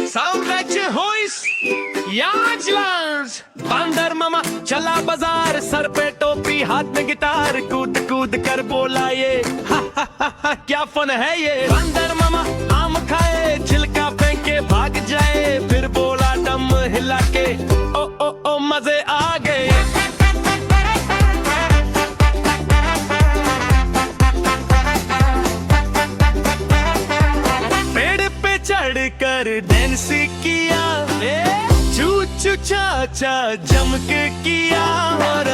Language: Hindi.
सांगायचे होईस याच लाज बांदर मामा चला बाजार सर पे टोपी हाथ में गिटार कूद कूद कर बोला ये हा हा हा हा क्या फन है ये बांदर मामा आम खाए छिलका फेंके भाग जाए फिर बोला दम हिला के ओ मजे आ गए चढ़कर डांस किया चू चू चा चा जम के किया और